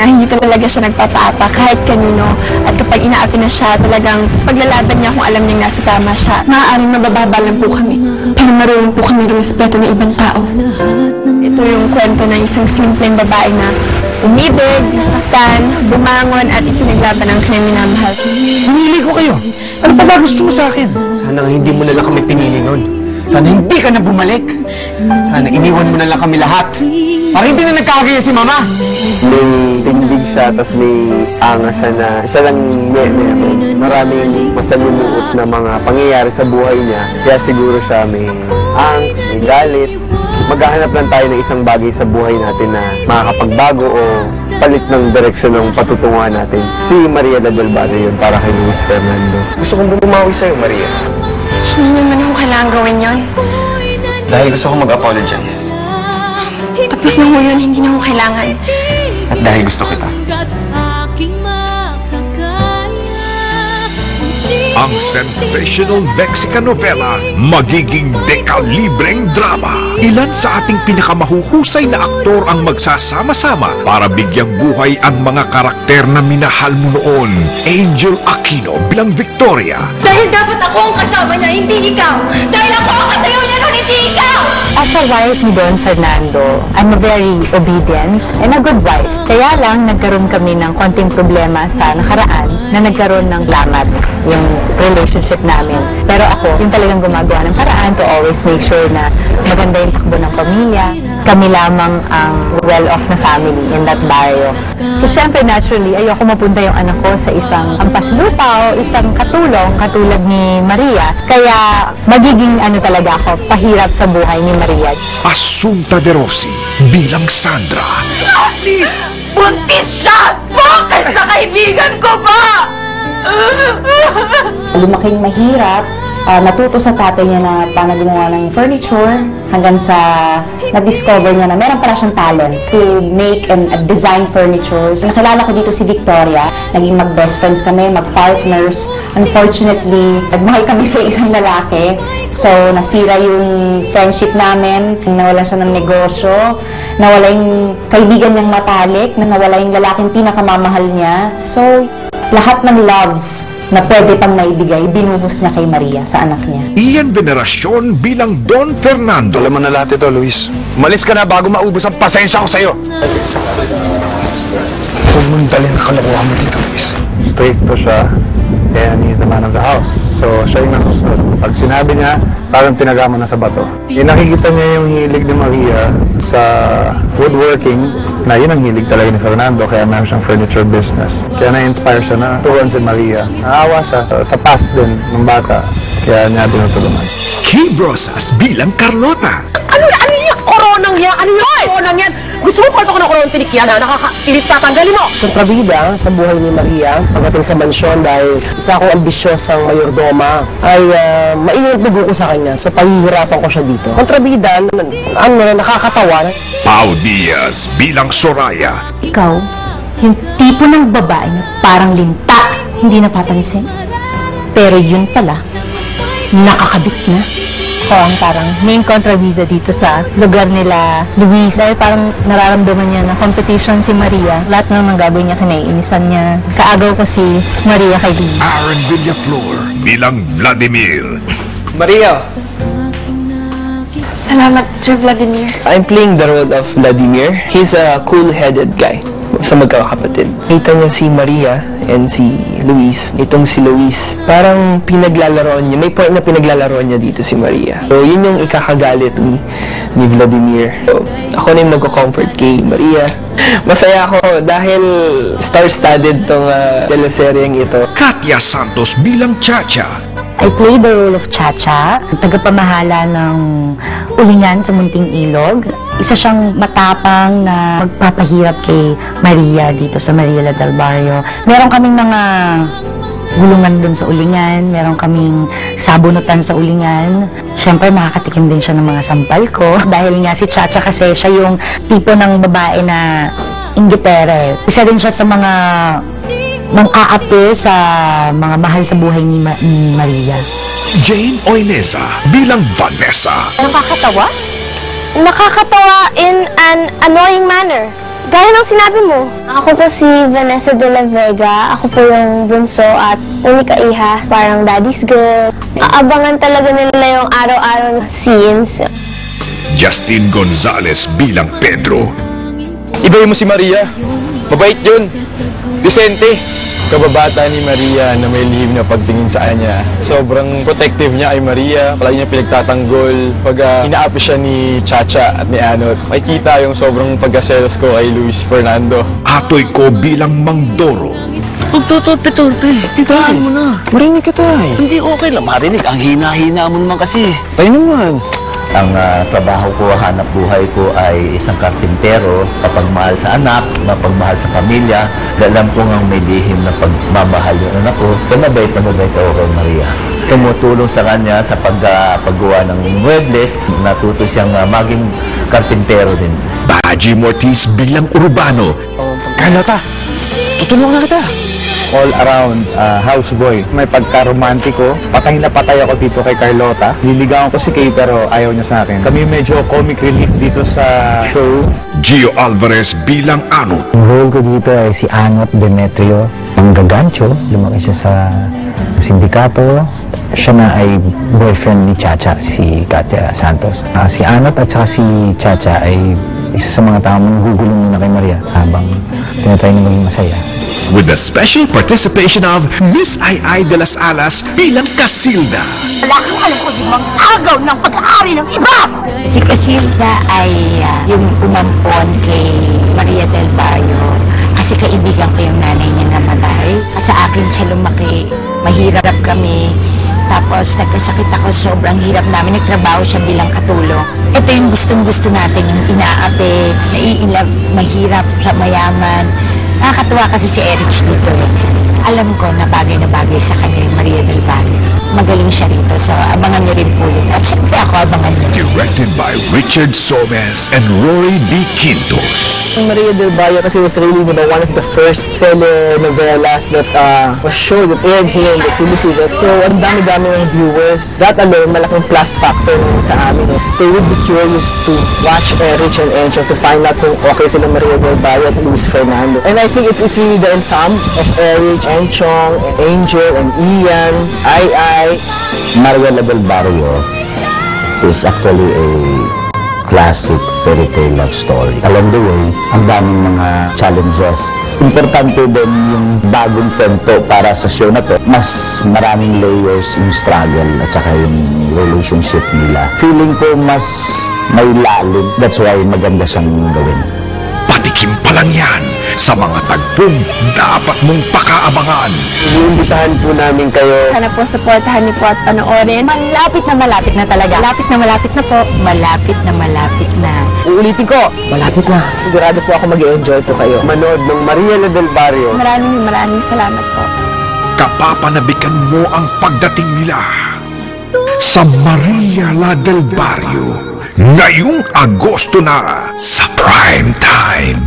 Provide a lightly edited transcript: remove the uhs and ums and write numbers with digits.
na hindi talaga siya nagpapaapa kahit kanino. At kapag inaapi na siya, talagang paglalaban niya kung alam niyang nasa tama siya. Maaaring mabababa lang po kami, pero marunong po kami respeto ng ibang tao. Ito yung kwento ng isang simpleng babae na umibig, nasaktan, bumangon at ipinaglaban ang kanyang minamahal. Pinili ko kayo. Ano pa ba gusto mo sa akin? Sana hindi mo na lang kami pinili nun. Sana hindi ka na bumalik. Sana iniwan mo na lang kami lahat. Para hindi na nagkakagaya si Mama. May tindig siya, tapos may angas siya na siya lang meron. Maraming masalimuot na mga pangyayari sa buhay niya. Kaya siguro siya may angst, may galit. Maghahanap lang tayo ng isang bagay sa buhay natin na makakapagbago o palit ng direksyon ng patutunguhan natin. Si Maria Del Barrio yun para kay Luis Fernando. Gusto kong bumawi sa'yo, Maria. Hindi naman ako kailangan gawin yun. Dahil gusto kong mag-apologize. Tapos na ho yun, hindi na ako kailangan. At dahil gusto kita. Ang sensational Mexican novela magiging dekalibreng drama. Ilan sa ating pinakamahuhusay na aktor ang magsasama-sama para bigyang buhay ang mga karakter na minahal mo noon. Angel Aquino bilang Victoria. Dahil dapat ako ang kasama niya, hindi ikaw. Dahil ako ang kasayaw niya, hindi ikaw. As a wife ni Don Fernando, I'm a very obedient and a good wife. Kaya lang nagkaroon kami ng konting problema sa nakaraan na nagkaroon ng lamat yung relationship namin. Pero ako, yung talagang gumagawa ng paraan to always make sure na maganda yung takbo ng pamilya. Kami lamang ang well-off na family in that barrio. So, syempre, naturally, ayoko mapunta yung anak ko sa isang ampaslupa o isang katulong, katulad ni Maria. Kaya, magiging talaga ako, pahirap sa buhay ni Maria. Asunta de Rossi bilang Sandra. Please! Buntis siya! Bakit sa kaibigan ko ba? Lumaking mahirap, natuto sa tatay niya na paano gumawa ng furniture hanggang sa na-discover niya na meron pala siyang talent to make and design furniture. So, nakilala ko dito si Victoria. Naging mag-best friends kami, mag-partners. Unfortunately, nagmahal kami sa isang lalaki. So, nasira yung friendship namin. Nawalan siya ng negosyo. Nawala yung kaibigan niyang matalik. Nawala yung lalaking pinakamamahal niya. So, lahat ng love na pwede pang maibigay, binuhos niya kay Maria sa anak niya. Ian Veneracion bilang Don Fernando. Alam mo na lahat ito, Luis. Umalis ka na bago maubos ang pasensya ko sa'yo. Huwag mong dalhin ang kalokohan mo dito, Luis. Stricto siya, and he's the man of the house. So, siya yung nasusunod. Pag sinabi niya, parang tinagama na sa bato. Nakikita niya yung hilig ni Maria sa woodworking, na yun ang hilig talaga ni Fernando, kaya meron siyang furniture business. Kaya na-inspire siya na turuan si Maria. Naawa siya sa past din ng bata, kaya niya tinutulungan. Kay Brosas bilang Carlota. Ano yung koronang yan? Ano yung koronang yan? Gusto mo pato ko ng koronang tinik yan, ha? Tatanggalin mo! Kontrabida sa buhay ni Maria pagdating sa mansyon dahil isa akong ambisyosang mayordoma ay maingat dugo ko sa kanya, so pahihirapan ko siya dito. Kontrabida, nakakatawa. Pao Diaz bilang Soraya. Ikaw, yung tipo ng babae na parang linta, hindi napapansin. Pero yun pala, nakakabit na. Ako ang parang main kontrabida dito sa lugar nila Luis. Dahil parang nararamdaman niya na competition si Maria. Lahat ng gagawin niya, kinaiinisan niya. Kaagaw ko si Maria kay Luis. Aaron Villaflor bilang Vladimir. Maria, Salamat, Sir Vladimir. I'm playing the role of Vladimir. He's a cool-headed guy sa magkakapatid. Kita niya si Maria and si Luis. Itong si Luis, parang pinaglalaroan niya. May point na pinaglalaroan niya dito si Maria. So, yun yung ikakagalit ni Vladimir. So, ako na yung magko-comfort kay Maria. Masaya ako dahil star-studded tong teleseryeng ito. Katya Santos bilang Chacha. I play the role of Chacha, tagapamahala ng ulingan sa Munting Ilog. Isa siyang matapang na magpapahirap kay Maria dito sa Maria Del Barrio. Meron kaming mga gulungan dun sa ulingan, meron kaming sabunutan sa ulingan. Siyempre, makakatikim din siya ng mga sampal ko. Dahil nga si Chacha kasi siya yung tipo ng babae na inggitere. Isa din siya sa mga mang-aapi sa mga mahal sa buhay ni Maria. Jane Oinesa bilang Vanessa. Nakakatawa? Nakakatawa in an annoying manner. Gaya ng sinabi mo. Ako po si Vanessa de la Vega. Ako po yung bunso at unika iha. Parang daddy's girl. Aabangan talaga nila yung araw-araw na scenes. Justin Gonzales bilang Pedro. Ibayin mo si Maria. Mabait yun. Decente. Kababata ni Maria na may lihim na pagtingin sa kanya. Sobrang protective niya kay Maria. Palagi niya pinagtatanggol. Pag inaapi siya ni Chacha at ni Anot, makikita yung sobrang pagkaselos ko kay Luis Fernando. Atoy ko bilang Mang Doro. Huwag tuturpe-turpe. Titahan mo na. Marinig ka, tay. Hindi okay lang marinig. Ang hina-hina mo naman kasi. Tay naman. Ang trabaho ko, hanap buhay ko ay isang karpintero, mapagmahal sa anak, mapagmahal sa pamilya. Alam ko nga may lihim na pagmamahal yung anak ko. Kaya mabait ako kay Maria. Tumutulong sa kanya sa paggawa ng muebles. Natuto siyang maging karpintero din. Baji Mortiz bilang Urbano. Carlota, tutulungan na kita. All around houseboy. May pagka-romantiko. Patay na patay ako dito kay Carlota. Liligawan ko si Kay pero ayaw niya sa akin. Kami medyo comic relief dito sa show. Gio Alvarez bilang Anot. Ang role ko dito ay si Anot Demetrio. Ang gagancho, lumaki siya sa sindikato. Siya na ay boyfriend ni Chacha, si Katya Santos. Si Anot at saka si Chacha ay isa sa mga tamang gugulong muna kay Maria habang tinatry na maging masaya. With the special participation of Miss Ay de las Alas bilang Casilda. Wala kang alam ko di mang agaw ng pag-aari ng iba! Si Casilda ay yung umampon kay Maria del Barrio kasi kaibigan ko yung nanay niya namatay. Sa akin siya lumaki, mahirap kami. Tapos nagkasakit ako, sobrang hirap namin. Nagtrabaho siya bilang katulong. Ito yung gustong-gusto natin, yung inaapi, naiilab, mahirap sa mayaman. Nakakatuwa kasi si Erich dito eh. Alam ko na bagay sa kanya yung Maria del Barrio. Magaling siya rito, so abangan niyo rin po yun. At syempre ako abangan niyo. Directed by Richard Somes and Rory B. Quintos. Maria del Barrio kasi was really one of the first telenovelas that was shown that aired here in the Philippines. So, ang dami-dami ng viewers. That alone, malaking plus factor sa amin. They would be curious to watch Erich and Angel to find out kung okay sila Maria del Barrio at Luis Fernando. And I think it's really the ensemble of Erich, Enchong, and Angel, and Ian, Ai. Maria del Barrio is actually a classic fairy tale love story. Along the way, ang daming mga challenges. Importante din yung bagong kwento para sa show na to. Mas maraming layers yung struggle at saka yung relationship nila. Feeling ko mas may lalim. That's why maganda siyang gawin. Patikim pa lang yan sa mga tagpong dapat mong pakaabangan. Iimbitahan po namin kayo. Sana po supportahan niyo po at panoorin. Malapit na talaga. Malapit na po. Malapit na. Uulitin ko, malapit na. Sigurado po ako mag-enjoy to kayo. Manood ng Maria del Barrio. Maraming salamat po. Kapapanabikan mo ang pagdating nila sa Maria del Barrio ngayong Agosto na sa Primetime